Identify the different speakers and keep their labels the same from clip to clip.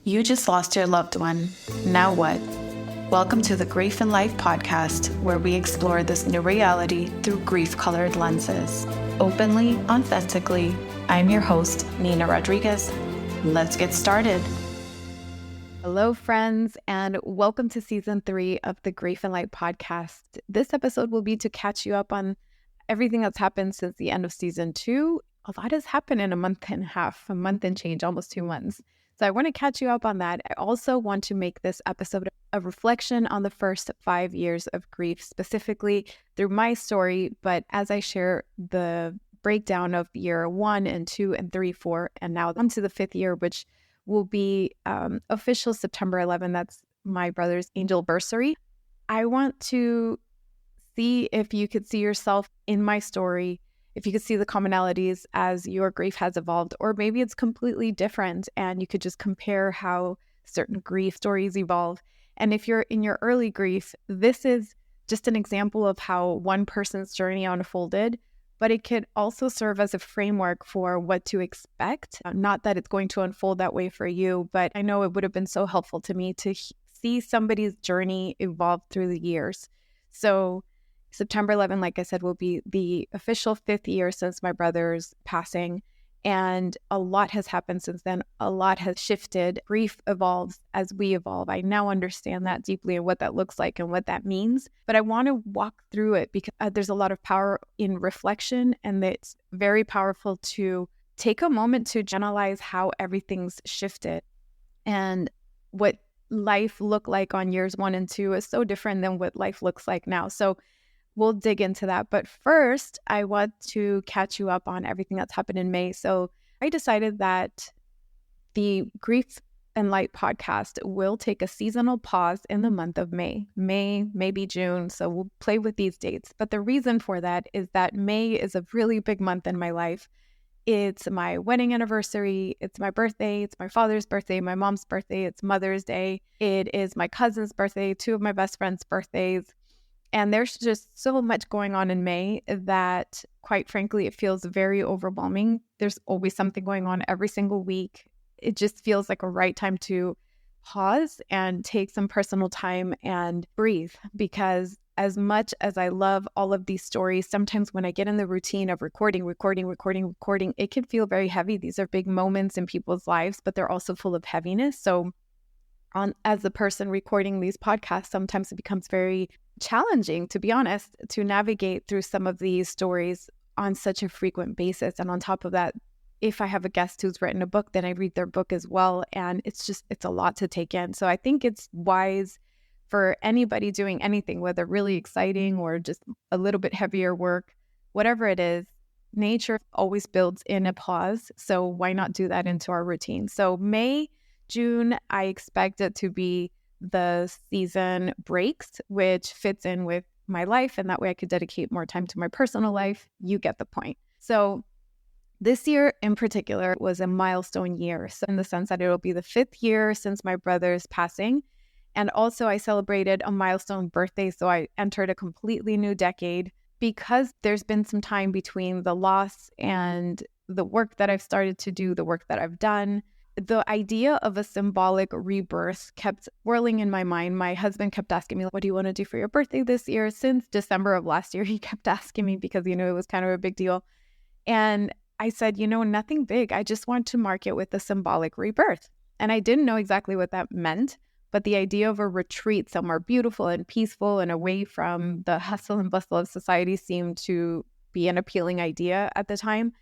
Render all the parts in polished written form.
Speaker 1: You just lost your loved one. Now what? Welcome to the Grief and Life podcast, where we explore this new reality through grief-colored lenses. Openly, authentically, I'm your host, Nina Rodriguez. Let's get started.
Speaker 2: Hello, friends, and welcome to Season 3 of the Grief and Light podcast. This episode will be to catch you up on everything that's happened since the end of Season 2. A lot has happened in a month and a half, a month and change, almost 2 months. So I want to catch you up on that. I also want to make this episode a reflection on the first 5 years of grief, specifically through my story. But as I share the breakdown of year 1 and 2 and 3, 4, and now on to the 5th year, which will be official September 11. That's my brother's angelversary. I want to see if you could see yourself in my story, if you could see the commonalities as your grief has evolved, or maybe it's completely different and you could just compare how certain grief stories evolve. And if you're in your early grief, this is just an example of how one person's journey unfolded, but it could also serve as a framework for what to expect. Not that it's going to unfold that way for you, but I know it would have been so helpful to me to see somebody's journey evolve through the years. So September 11, like I said, will be the official 5th year since my brother's passing. And a lot has happened since then. A lot has shifted. Grief evolves as we evolve. I now understand that deeply and what that looks like and what that means. But I want to walk through it because there's a lot of power in reflection, and it's very powerful to take a moment to analyze how everything's shifted. And what life looked like on years 1 and 2 is so different than what life looks like now. So we'll dig into that. But first, I want to catch you up on everything that's happened in May. So I decided that the Grief and Light podcast will take a seasonal pause in the month of May, maybe June. So we'll play with these dates. But the reason for that is that May is a really big month in my life. It's my wedding anniversary. It's my birthday. It's my father's birthday, my mom's birthday. It's Mother's Day. It is my cousin's birthday, 2 of my best friends' birthdays. And there's just so much going on in May that, quite frankly, it feels very overwhelming. There's always something going on every single week. It just feels like a right time to pause and take some personal time and breathe. Because as much as I love all of these stories, sometimes when I get in the routine of recording, it can feel very heavy. These are big moments in people's lives, but they're also full of heaviness. So as the person recording these podcasts, sometimes it becomes very challenging, to be honest, to navigate through some of these stories on such a frequent basis. And on top of that, if I have a guest who's written a book, then I read their book as well. And it's a lot to take in. So I think it's wise for anybody doing anything, whether really exciting or just a little bit heavier work, whatever it is, nature always builds in a pause. So why not do that into our routine? So May, June, I expect it to be the season breaks, which fits in with my life. And that way I could dedicate more time to my personal life. You get the point. So this year in particular was a milestone year. So in the sense that it will be the 5th year since my brother's passing. And also I celebrated a milestone birthday. So I entered a completely new decade because there's been some time between the loss and the work that I've started to do, the work that I've done. The idea of a symbolic rebirth kept whirling in my mind. My husband kept asking me, what do you want to do for your birthday this year? Since December of last year, he kept asking me because, it was kind of a big deal. And I said, nothing big. I just want to mark it with a symbolic rebirth. And I didn't know exactly what that meant, but the idea of a retreat somewhere beautiful and peaceful and away from the hustle and bustle of society seemed to be an appealing idea at the time.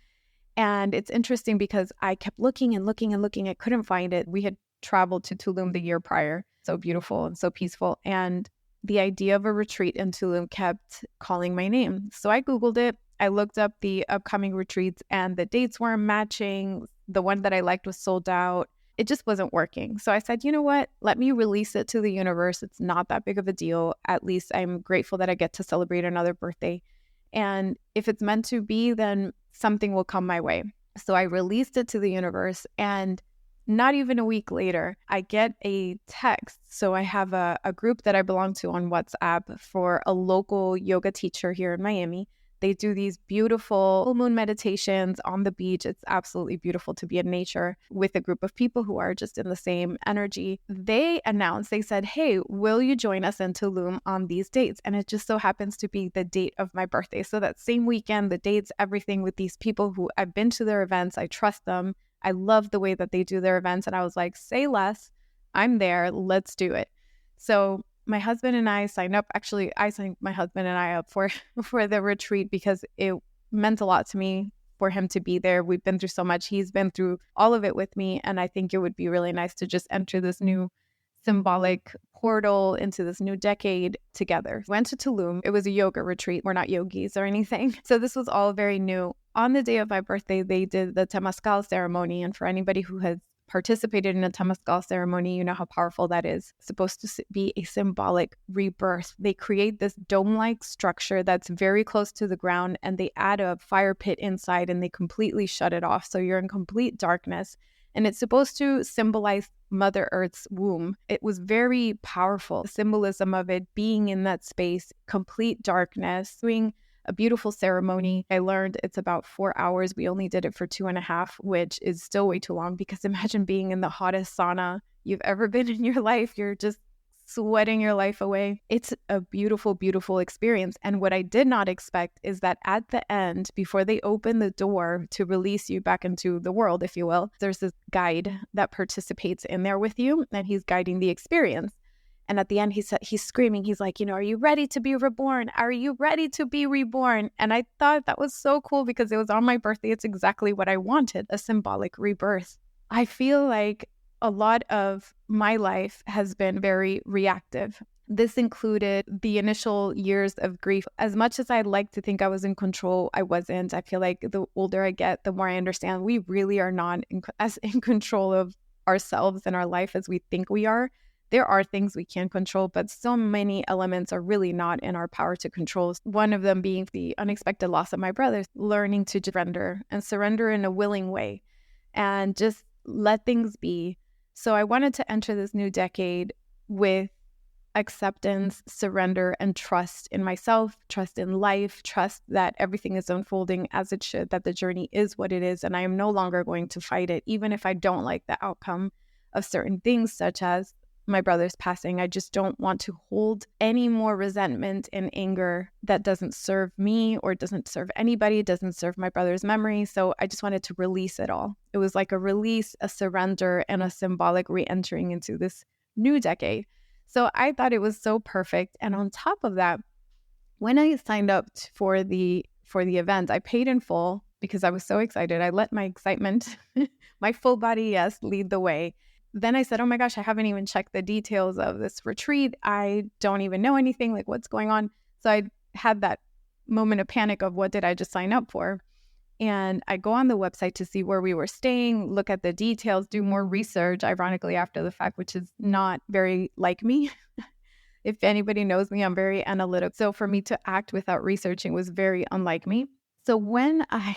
Speaker 2: And it's interesting because I kept looking and looking and looking. I couldn't find it. We had traveled to Tulum the year prior. So beautiful and so peaceful. And the idea of a retreat in Tulum kept calling my name. So I Googled it. I looked up the upcoming retreats and the dates weren't matching. The one that I liked was sold out. It just wasn't working. So I said, you know what? Let me release it to the universe. It's not that big of a deal. At least I'm grateful that I get to celebrate another birthday. And if it's meant to be, then something will come my way. So I released it to the universe, and not even a week later, I get a text. So I have a group that I belong to on WhatsApp for a local yoga teacher here in Miami They do these beautiful full moon meditations on the beach. It's absolutely beautiful to be in nature with a group of people who are just in the same energy. They said, hey, will you join us in Tulum on these dates? And it just so happens to be the date of my birthday. So that same weekend, the dates, everything with these people who I've been to their events. I trust them. I love the way that they do their events. And I was like, say less. I'm there. Let's do it. So my husband and I signed up. Actually, I signed my husband and I up for the retreat because it meant a lot to me for him to be there. We've been through so much. He's been through all of it with me. And I think it would be really nice to just enter this new symbolic portal into this new decade together. Went to Tulum. It was a yoga retreat. We're not yogis or anything. So this was all very new. On the day of my birthday, they did the Temazcal ceremony. And for anybody who has participated in a Temazcal ceremony, you know how powerful that is. It's supposed to be a symbolic rebirth. They create this dome-like structure that's very close to the ground, and they add a fire pit inside and they completely shut it off. So you're in complete darkness. And it's supposed to symbolize Mother Earth's womb. It was very powerful. The symbolism of it being in that space, complete darkness, doing a beautiful ceremony. I learned it's about 4 hours. We only did it for 2.5, which is still way too long because imagine being in the hottest sauna you've ever been in your life. You're just sweating your life away. It's a beautiful, beautiful experience. And what I did not expect is that at the end, before they open the door to release you back into the world, if you will, there's this guide that participates in there with you, and he's guiding the experience. And at the end, he's screaming. He's like, are you ready to be reborn? Are you ready to be reborn? And I thought that was so cool because it was on my birthday. It's exactly what I wanted, a symbolic rebirth. I feel like a lot of my life has been very reactive. This included the initial years of grief. As much as I'd like to think I was in control, I wasn't. I feel like the older I get, the more I understand we really are not as in control of ourselves and our life as we think we are. There are things we can control, but so many elements are really not in our power to control. One of them being the unexpected loss of my brother, learning to surrender in a willing way and just let things be. So I wanted to enter this new decade with acceptance, surrender, and trust in myself, trust in life, trust that everything is unfolding as it should, that the journey is what it is, and I am no longer going to fight it, even if I don't like the outcome of certain things, such as my brother's passing. I just don't want to hold any more resentment and anger that doesn't serve me or doesn't serve anybody, doesn't serve my brother's memory. So I just wanted to release it all. It was like a release, a surrender, and a symbolic re-entering into this new decade. So I thought it was so perfect. And on top of that, when I signed up for the event, I paid in full because I was so excited. I let my excitement, my full body yes, lead the way. Then I said, oh my gosh, I haven't even checked the details of this retreat. I don't even know anything, like what's going on. So I had that moment of panic of what did I just sign up for? And I go on the website to see where we were staying, look at the details, do more research, ironically after the fact, which is not very like me. If anybody knows me, I'm very analytical. So for me to act without researching was very unlike me. So when I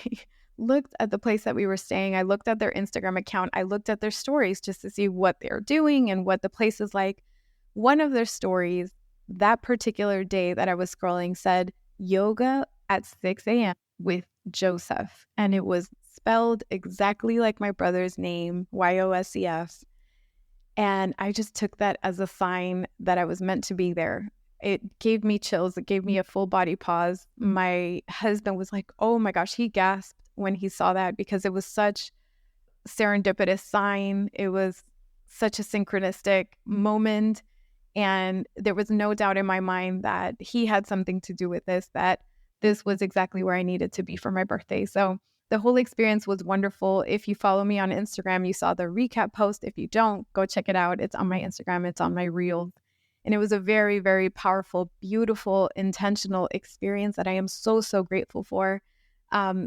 Speaker 2: looked at the place that we were staying, I looked at their Instagram account, I looked at their stories just to see what they're doing and what the place is like. One of their stories that particular day that I was scrolling said, yoga at 6 a.m. with Joseph. And it was spelled exactly like my brother's name, Yosef. And I just took that as a sign that I was meant to be there. It gave me chills. It gave me a full body pause. My husband was like, oh my gosh, he gasped when he saw that because it was such serendipitous sign. It was such a synchronistic moment. And there was no doubt in my mind that he had something to do with this, that this was exactly where I needed to be for my birthday. So the whole experience was wonderful. If you follow me on Instagram, you saw the recap post. If you don't, go check it out. It's on my Instagram. It's on my Reels. And it was a very, very powerful, beautiful, intentional experience that I am so, so grateful for.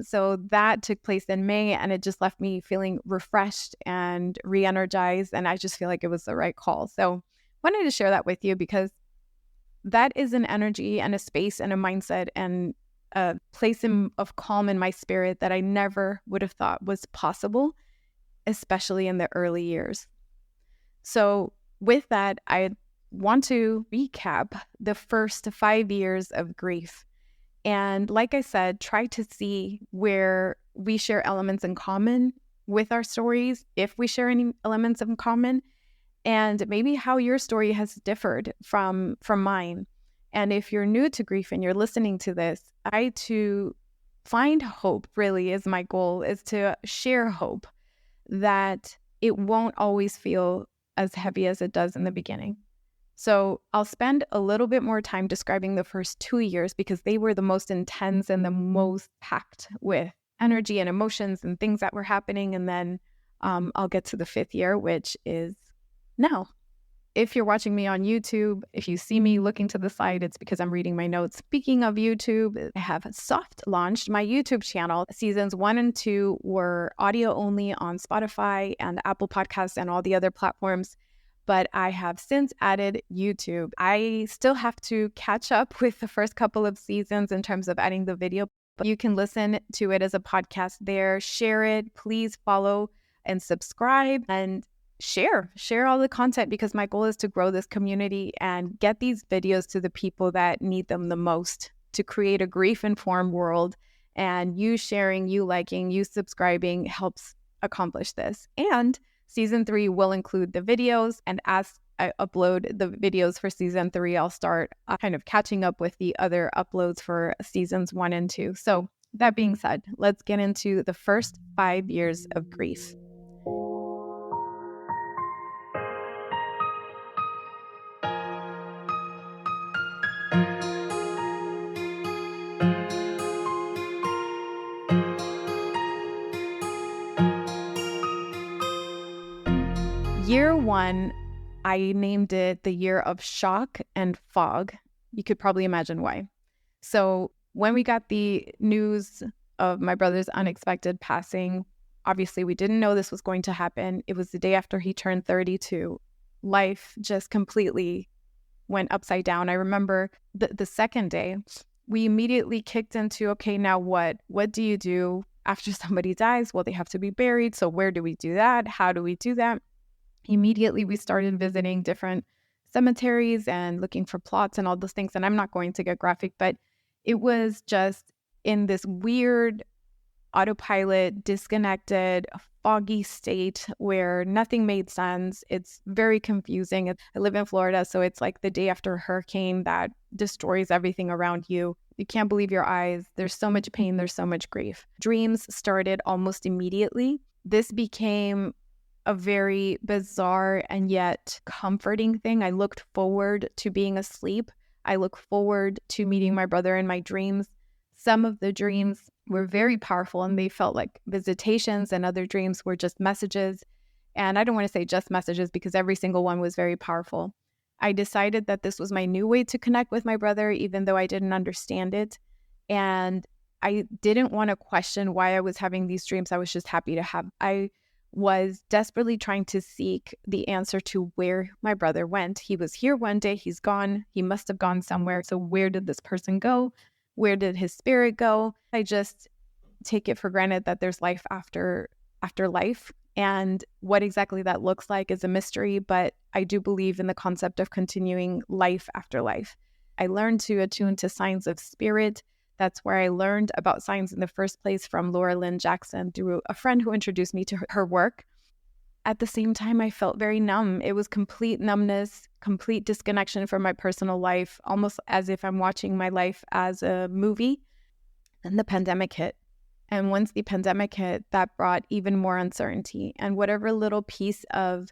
Speaker 2: So that took place in May, and it just left me feeling refreshed and re-energized. And I just feel like it was the right call. So wanted to share that with you because that is an energy and a space and a mindset and a place of calm in my spirit that I never would have thought was possible, especially in the early years. So with that, I want to recap the first 5 years of grief. And like I said, try to see where we share elements in common with our stories, if we share any elements in common, and maybe how your story has differed from mine. And if you're new to grief and you're listening to this, to find hope really is my goal, is to share hope that it won't always feel as heavy as it does in the beginning. So I'll spend a little bit more time describing the first 2 years because they were the most intense and the most packed with energy and emotions and things that were happening. And then I'll get to the 5th year, which is now. If you're watching me on YouTube, if you see me looking to the side, it's because I'm reading my notes. Speaking of YouTube, I have soft launched my YouTube channel. Seasons 1 and 2 were audio only on Spotify and Apple Podcasts and all the other platforms, but I have since added YouTube. I still have to catch up with the first couple of seasons in terms of adding the video, but you can listen to it as a podcast there. Share it. Please follow and subscribe and share all the content, because my goal is to grow this community and get these videos to the people that need them the most, to create a grief-informed world. And you sharing, you liking, you subscribing helps accomplish this. And season 3 will include the videos. And as I upload the videos for season 3, I'll start kind of catching up with the other uploads for seasons 1 and 2. So that being said, let's get into the first 5 years of grief. Year 1, I named it the year of shock and fog. You could probably imagine why. So when we got the news of my brother's unexpected passing, obviously we didn't know this was going to happen. It was the day after he turned 32. Life just completely went upside down. I remember the second day, we immediately kicked into, okay, now what? What do you do after somebody dies? Well, they have to be buried. So where do we do that? How do we do that? Immediately, we started visiting different cemeteries and looking for plots and all those things. And I'm not going to get graphic, but it was just in this weird autopilot, disconnected, foggy state where nothing made sense. It's very confusing. I live in Florida, so it's like the day after a hurricane that destroys everything around you. You can't believe your eyes. There's so much pain. There's so much grief. Dreams started almost immediately. This became a very bizarre and yet comforting thing. I looked forward to being asleep. I look forward to meeting my brother in my dreams. Some of the dreams were very powerful and they felt like visitations, and other dreams were just messages. And I don't want to say just messages because every single one was very powerful. I decided that this was my new way to connect with my brother, even though I didn't understand it. And I didn't want to question why I was having these dreams. I was just happy to have. I was desperately trying to seek the answer to where my brother went. He was here one day, he's gone, he must have gone somewhere. So where did this person go? Where did his spirit go? I just take it for granted that there's life after life. And what exactly that looks like is a mystery, but I do believe in the concept of continuing life after life. I learned to attune to signs of spirit. That's where I learned about signs in the first place, from Laura Lynn Jackson, through a friend who introduced me to her work. At the same time, I felt very numb. It was complete numbness, complete disconnection from my personal life, almost as if I'm watching my life as a movie. And the pandemic hit. And once the pandemic hit, that brought even more uncertainty. And whatever little piece of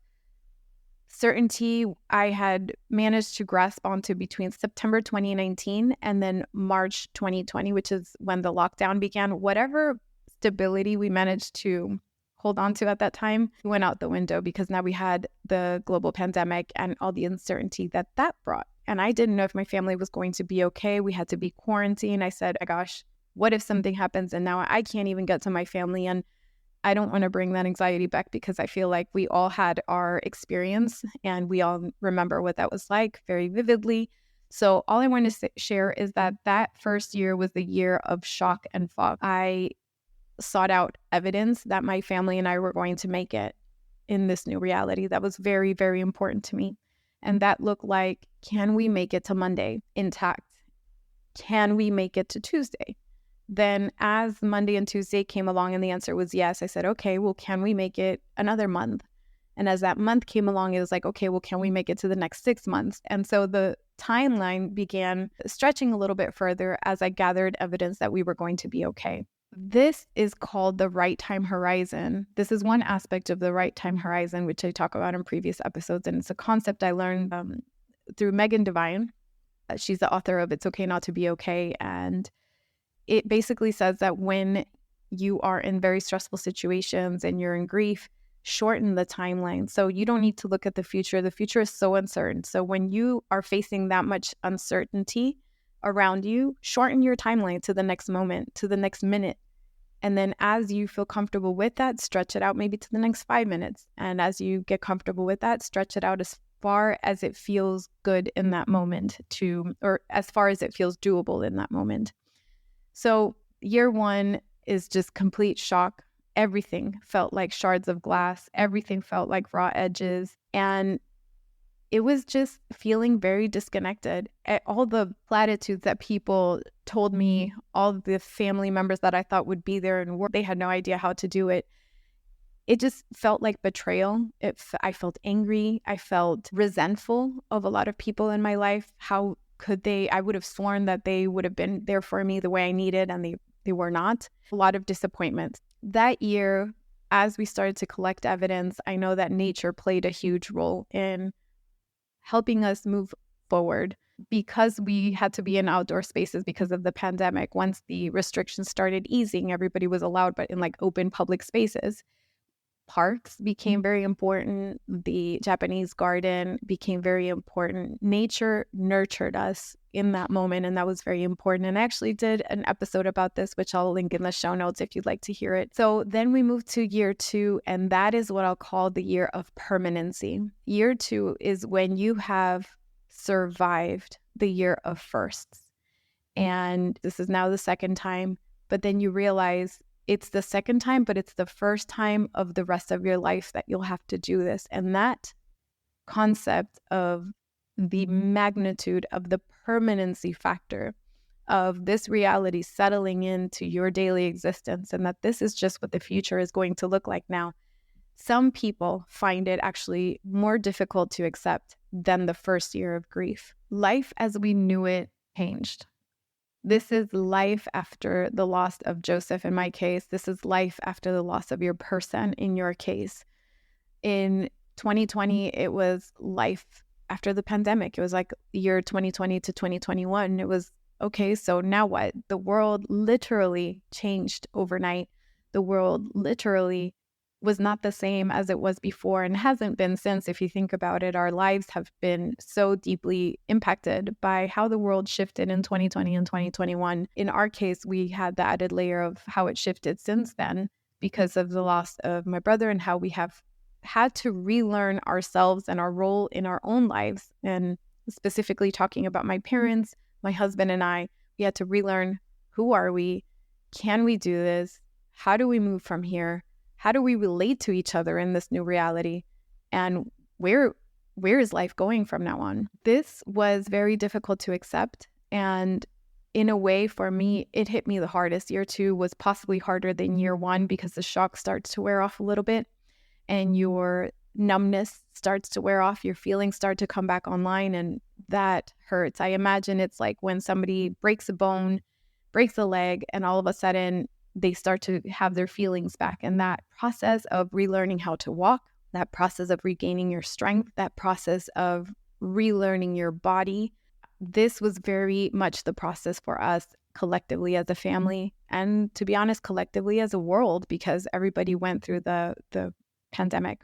Speaker 2: certainty I had managed to grasp onto between September 2019 and then March 2020, which is when the lockdown began, whatever stability we managed to hold on to at that time went out the window, because now we had the global pandemic and all the uncertainty that brought. And I didn't know if my family was going to be okay. We had to be quarantined. I said, oh gosh, what if something happens and now I can't even get to my family? And I don't want to bring that anxiety back, because I feel like we all had our experience and we all remember what that was like very vividly. So all I want to share is that first year was the year of shock and fog. I sought out evidence that my family and I were going to make it in this new reality. That was very, very important to me. And that looked like, can we make it to Monday intact? can we make it to Tuesday? Then as Monday and Tuesday came along and the answer was yes, I said, okay, well, can we make it another month? And as that month came along, it was like, okay, well, can we make it to the next 6 months? And so the timeline began stretching a little bit further as I gathered evidence that we were going to be okay. This is called the right time horizon. This is one aspect of the right time horizon, which I talk about in previous episodes. And it's a concept I learned through Megan Devine. She's the author of It's Okay Not to Be Okay. And it basically says that when you are in very stressful situations and you're in grief, shorten the timeline. So you don't need to look at the future. The future is so uncertain. So when you are facing that much uncertainty around you, shorten your timeline to the next moment, to the next minute. And then as you feel comfortable with that, stretch it out maybe to the next 5 minutes. And as you get comfortable with that, stretch it out as far as it feels good in that moment or as far as it feels doable in that moment. So year one is just complete shock. Everything felt like shards of glass. Everything felt like raw edges. And it was just feeling very disconnected. All the platitudes that people told me, all the family members that I thought would be there and work, they had no idea how to do it. It just felt like betrayal. I felt angry. I felt resentful of a lot of people in my life. How could they? I would have sworn that they would have been there for me the way I needed, and they were not. A lot of disappointment. That year, as we started to collect evidence, I know that nature played a huge role in helping us move forward because we had to be in outdoor spaces because of the pandemic. Once the restrictions started easing, everybody was allowed, but in like open public spaces. Parks became very important. The Japanese garden became very important. Nature nurtured us in that moment, and that was very important. And I actually did an episode about this, which I'll link in the show notes if you'd like to hear it. So then we moved to year two, and that is what I'll call the year of permanency. Year two is when you have survived the year of firsts. And this is now the second time, but then you realize it's the second time, but it's the first time of the rest of your life that you'll have to do this. And that concept of the magnitude of the permanency factor of this reality settling into your daily existence, and that this is just what the future is going to look like now. Some people find it actually more difficult to accept than the first year of grief. Life as we knew it changed. This is life after the loss of Joseph in my case. This is life after the loss of your person in your case. In 2020, it was life after the pandemic. It was like the year 2020 to 2021. It was, okay, so now what? The world literally changed overnight. The world literally was not the same as it was before and hasn't been since. If you think about it, our lives have been so deeply impacted by how the world shifted in 2020 and 2021. In our case, we had the added layer of how it shifted since then because of the loss of my brother and how we have had to relearn ourselves and our role in our own lives. And specifically talking about my parents, my husband and I, we had to relearn, who are we? Can we do this? How do we move from here? How do we relate to each other in this new reality? And where is life going from now on? This was very difficult to accept. And in a way, for me, it hit me the hardest. Year two was possibly harder than year one because the shock starts to wear off a little bit and your numbness starts to wear off. Your feelings start to come back online, and that hurts. I imagine it's like when somebody breaks a bone, breaks a leg, and all of a sudden they start to have their feelings back. And that process of relearning how to walk, that process of regaining your strength, that process of relearning your body, this was very much the process for us collectively as a family, and to be honest, collectively as a world, because everybody went through the pandemic.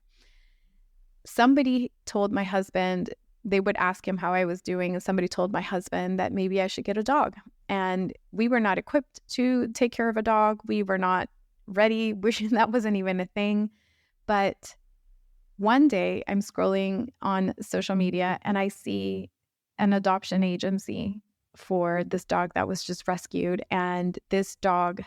Speaker 2: Somebody told my husband, they would ask him how I was doing, and somebody told my husband that maybe I should get a dog. And we were not equipped to take care of a dog. We were not ready. That wasn't even a thing. But one day I'm scrolling on social media and I see an adoption agency for this dog that was just rescued. And this dog,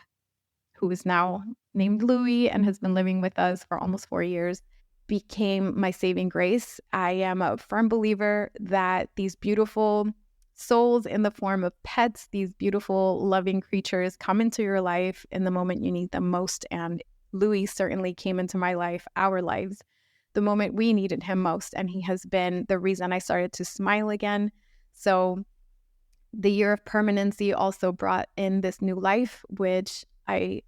Speaker 2: who is now named Louie and has been living with us for almost 4 years, became my saving grace. I am a firm believer that these beautiful souls in the form of pets, these beautiful, loving creatures, come into your life in the moment you need them most. And Louis certainly came into my life, our lives, the moment we needed him most. And he has been the reason I started to smile again. So the year of permanency also brought in this new life, which I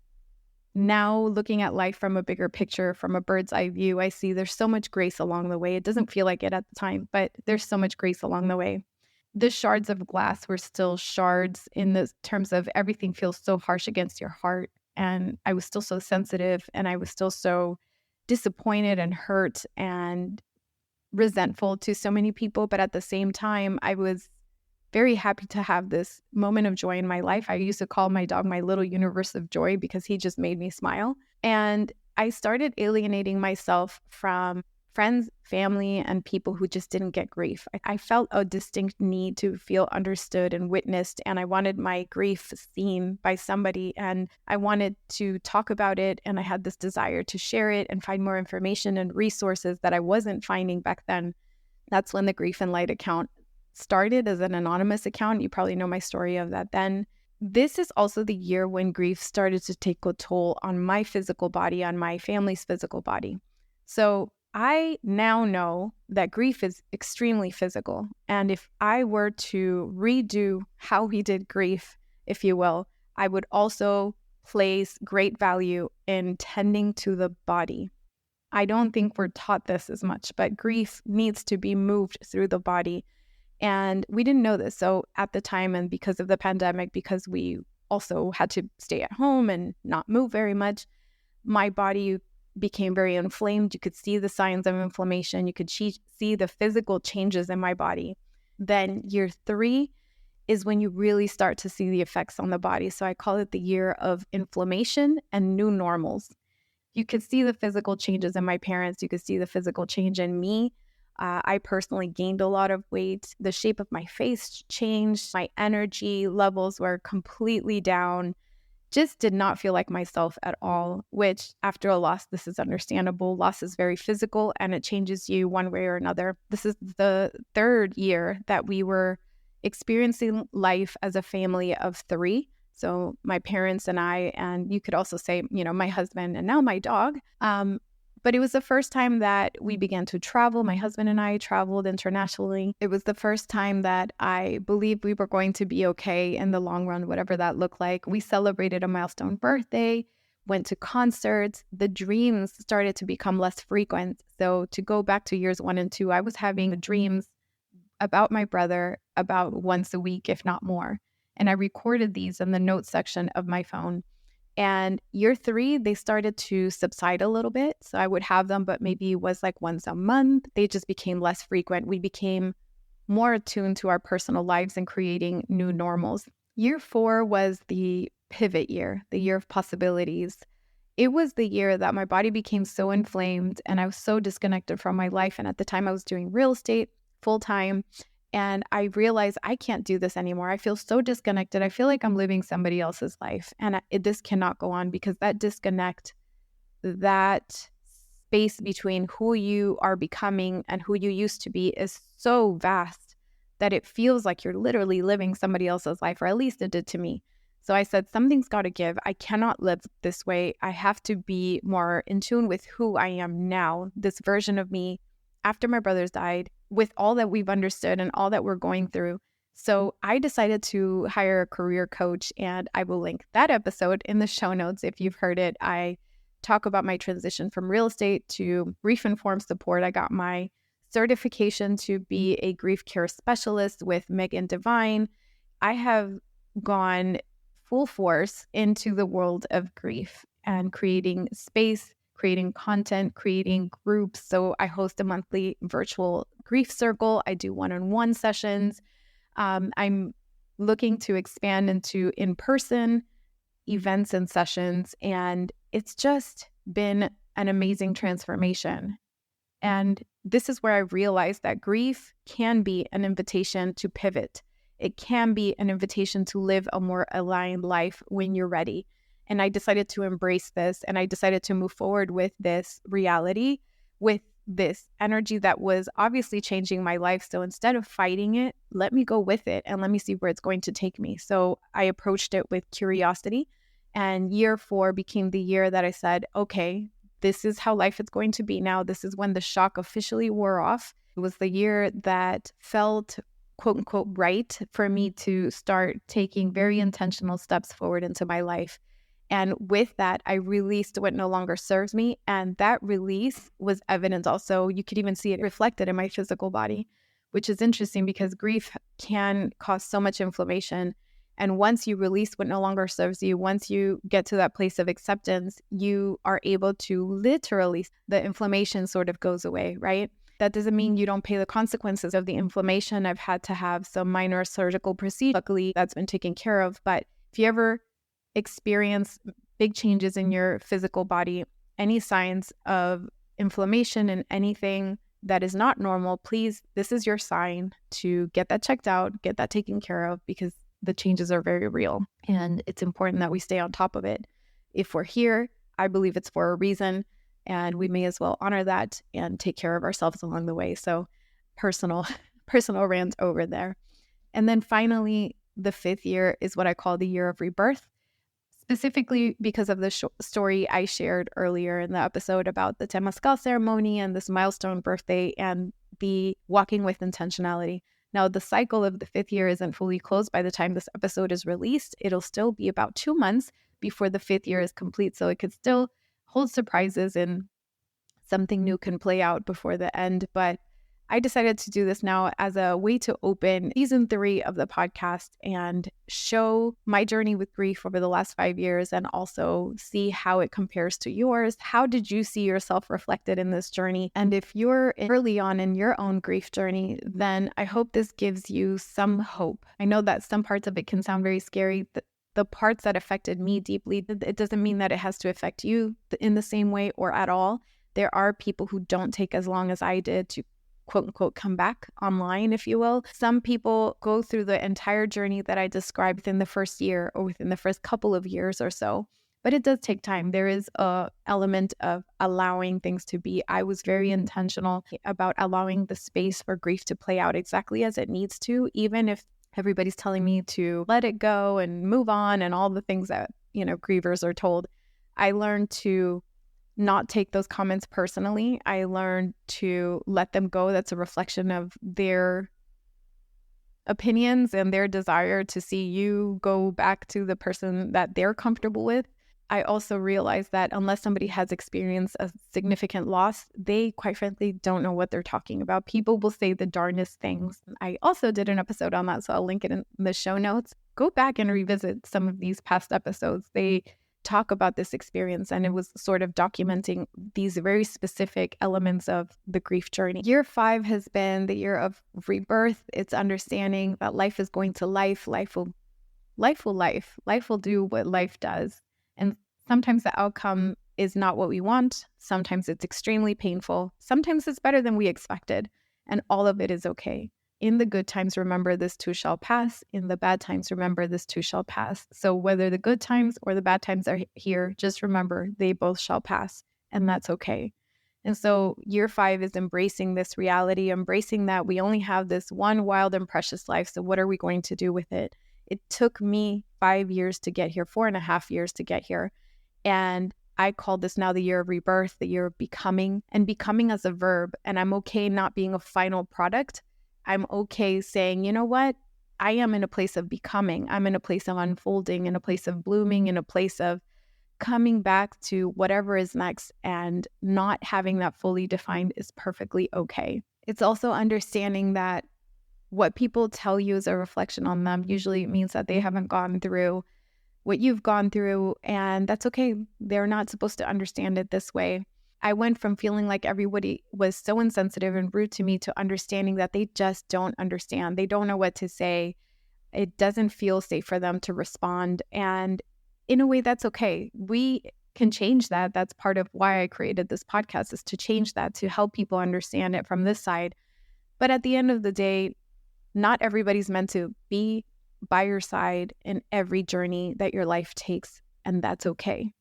Speaker 2: now, looking at life from a bigger picture, from a bird's eye view, I see there's so much grace along the way. It doesn't feel like it at the time, but there's so much grace along the way. The shards of glass were still shards in the terms of everything feels so harsh against your heart. And I was still so sensitive, and I was still so disappointed and hurt and resentful to so many people. But at the same time, I was very happy to have this moment of joy in my life. I used to call my dog my little universe of joy because he just made me smile. And I started alienating myself from friends, family, and people who just didn't get grief. I felt a distinct need to feel understood and witnessed, and I wanted my grief seen by somebody, and I wanted to talk about it, and I had this desire to share it and find more information and resources that I wasn't finding back then. That's when the Grief and Light account started as an anonymous account. You probably know my story of that then. This is also the year when grief started to take a toll on my physical body, on my family's physical body. So I now know that grief is extremely physical. And if I were to redo how we did grief, if you will, I would also place great value in tending to the body. I don't think we're taught this as much, but grief needs to be moved through the body. And we didn't know this. So at the time, and because of the pandemic, because we also had to stay at home and not move very much, my body became very inflamed. You could see the signs of inflammation. You could see the physical changes in my body. Then year 3 is when you really start to see the effects on the body. So I call it the year of inflammation and new normals. You could see the physical changes in my parents. You could see the physical change in me. I personally gained a lot of weight. The shape of my face changed. My energy levels were completely down. Just did not feel like myself at all, which after a loss, this is understandable. Loss is very physical and it changes you one way or another. This is the 3rd year that we were experiencing life as a family of 3. So my parents and I, and you could also say, my husband and now my dog. But it was the first time that we began to travel. My husband and I traveled internationally. It was the first time that I believed we were going to be okay in the long run, whatever that looked like. We celebrated a milestone birthday, went to concerts. The dreams started to become less frequent. So to go back to years 1 and 2, I was having dreams about my brother about once a week, if not more. And I recorded these in the notes section of my phone. And year 3, they started to subside a little bit. So I would have them, but maybe it was like once a month. They just became less frequent. We became more attuned to our personal lives and creating new normals. Year 4 was the pivot year, the year of possibilities. It was the year that my body became so inflamed and I was so disconnected from my life. And at the time I was doing real estate full time. And I realized I can't do this anymore. I feel so disconnected. I feel like I'm living somebody else's life. And this cannot go on because that disconnect, that space between who you are becoming and who you used to be is so vast that it feels like you're literally living somebody else's life, or at least it did to me. So I said, something's got to give. I cannot live this way. I have to be more in tune with who I am now, this version of me after my brothers died, with all that we've understood and all that we're going through. So I decided to hire a career coach, and I will link that episode in the show notes if you've heard it. I talk about my transition from real estate to grief-informed support. I got my certification to be a grief care specialist with Megan Devine. I have gone full force into the world of grief and creating space, creating content, creating groups. So I host a monthly virtual grief circle. I do one-on-one sessions. I'm looking to expand into in-person events and sessions. And it's just been an amazing transformation. And this is where I realized that grief can be an invitation to pivot. It can be an invitation to live a more aligned life when you're ready. And I decided to embrace this, and I decided to move forward with this reality, with this energy that was obviously changing my life. So instead of fighting it, let me go with it and let me see where it's going to take me. So I approached it with curiosity, and year 4 became the year that I said, okay, this is how life is going to be now. This is when the shock officially wore off. It was the year that felt quote unquote right for me to start taking very intentional steps forward into my life. And with that, I released what no longer serves me. And that release was evident also. You could even see it reflected in my physical body, which is interesting because grief can cause so much inflammation. And once you release what no longer serves you, once you get to that place of acceptance, you are able to literally, the inflammation sort of goes away, right? That doesn't mean you don't pay the consequences of the inflammation. I've had to have some minor surgical procedure. Luckily, that's been taken care of. But if you ever experience big changes in your physical body, any signs of inflammation and anything that is not normal, please, this is your sign to get that checked out, get that taken care of, because the changes are very real. And it's important that we stay on top of it. If we're here, I believe it's for a reason, and we may as well honor that and take care of ourselves along the way. So personal rant over there. And then finally, the 5th year is what I call the year of rebirth, specifically because of the story I shared earlier in the episode about the Temazcal ceremony and this milestone birthday and the walking with intentionality. Now, the cycle of the 5th year isn't fully closed by the time this episode is released. It'll still be about 2 months before the 5th year is complete. So it could still hold surprises and something new can play out before the end. But I decided to do this now as a way to open season 3 of the podcast and show my journey with grief over the last 5 years and also see how it compares to yours. How did you see yourself reflected in this journey? And if you're early on in your own grief journey, then I hope this gives you some hope. I know that some parts of it can sound very scary. The parts that affected me deeply, it doesn't mean that it has to affect you in the same way or at all. There are people who don't take as long as I did to quote unquote come back online, if you will. Some people go through the entire journey that I described within the first year or within the first couple of years or so. But it does take time. There is a element of allowing things to be. I was very intentional about allowing the space for grief to play out exactly as it needs to, even if everybody's telling me to let it go and move on and all the things that, grievers are told. I learned to not take those comments personally. I learned to let them go. That's a reflection of their opinions and their desire to see you go back to the person that they're comfortable with. I also realized that unless somebody has experienced a significant loss, they quite frankly don't know what they're talking about. People will say the darnest things. I also did an episode on that, so I'll link it in the show notes. Go back and revisit some of these past episodes. They talk about this experience, and it was sort of documenting these very specific elements of the grief journey. Year 5 has been the year of rebirth. It's understanding that life is going to life. Life will do what life does. And sometimes the outcome is not what we want. Sometimes it's extremely painful. Sometimes it's better than we expected. And all of it is okay. In the good times, remember this too shall pass. In the bad times, remember this too shall pass. So whether the good times or the bad times are here, just remember they both shall pass. And that's okay. And so year 5 is embracing this reality, embracing that we only have this one wild and precious life. So what are we going to do with it? It took me 5 years to get here, 4.5 years to get here. And I call this now the year of rebirth, the year of becoming, and becoming as a verb. And I'm okay not being a final product. I'm okay saying, you know what? I am in a place of becoming. I'm in a place of unfolding, in a place of blooming, in a place of coming back to whatever is next, and not having that fully defined is perfectly okay. It's also understanding that what people tell you is a reflection on them. Usually it means that they haven't gone through what you've gone through, and that's okay. They're not supposed to understand it this way. I went from feeling like everybody was so insensitive and rude to me to understanding that they just don't understand. They don't know what to say. It doesn't feel safe for them to respond. And in a way, that's okay. We can change that. That's part of why I created this podcast, is to change that, to help people understand it from this side. But at the end of the day, not everybody's meant to be by your side in every journey that your life takes, and that's okay.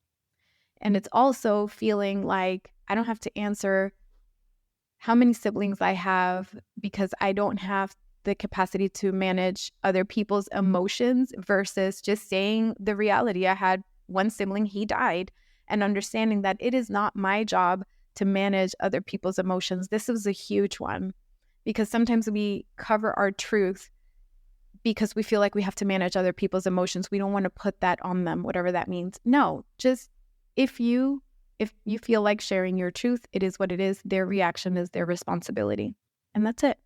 Speaker 2: And it's also feeling like I don't have to answer how many siblings I have because I don't have the capacity to manage other people's emotions versus just saying the reality. I had one sibling, he died, and understanding that it is not my job to manage other people's emotions. This was a huge one because sometimes we cover our truth because we feel like we have to manage other people's emotions. We don't want to put that on them, whatever that means. No, just if you feel like sharing your truth, it is what it is. Their reaction is their responsibility. And that's it.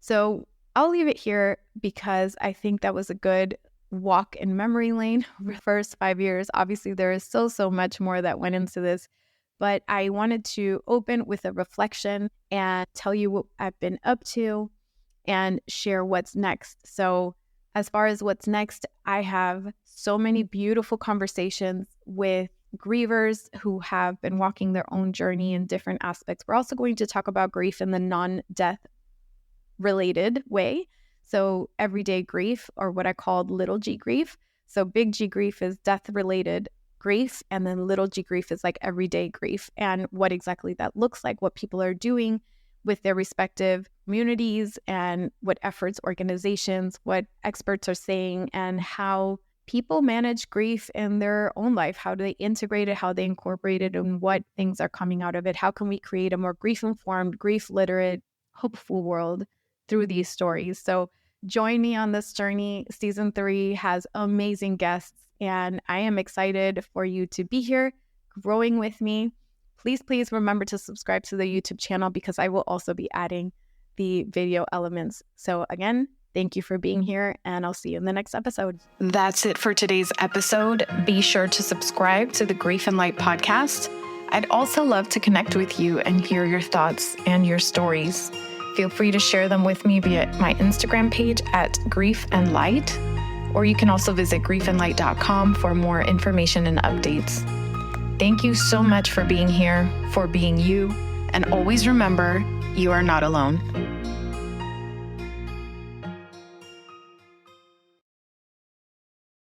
Speaker 2: So I'll leave it here because I think that was a good walk in memory lane over the first 5 years. Obviously, there is so much more that went into this, but I wanted to open with a reflection and tell you what I've been up to and share what's next. So as far as what's next, I have so many beautiful conversations with grievers who have been walking their own journey in different aspects. We're also going to talk about grief in the non-death related way. So everyday grief, or what I called little g grief. So big G grief is death related grief, and then little g grief is like everyday grief, and what exactly that looks like, what people are doing with their respective communities, and what efforts, organizations, what experts are saying, and how people manage grief in their own life. How do they integrate it? How they incorporate it? And what things are coming out of it? How can we create a more grief-informed, grief-literate, hopeful world through these stories? So join me on this journey. Season 3 has amazing guests, and I am excited for you to be here, growing with me. Please remember to subscribe to the YouTube channel because I will also be adding the video elements. So again, thank you for being here, and I'll see you in the next episode.
Speaker 1: That's it for today's episode. Be sure to subscribe to the Grief and Light podcast. I'd also love to connect with you and hear your thoughts and your stories. Feel free to share them with me via my Instagram page at Grief and Light, or you can also visit griefandlight.com for more information and updates. Thank you so much for being here, for being you, and always remember, you are not alone.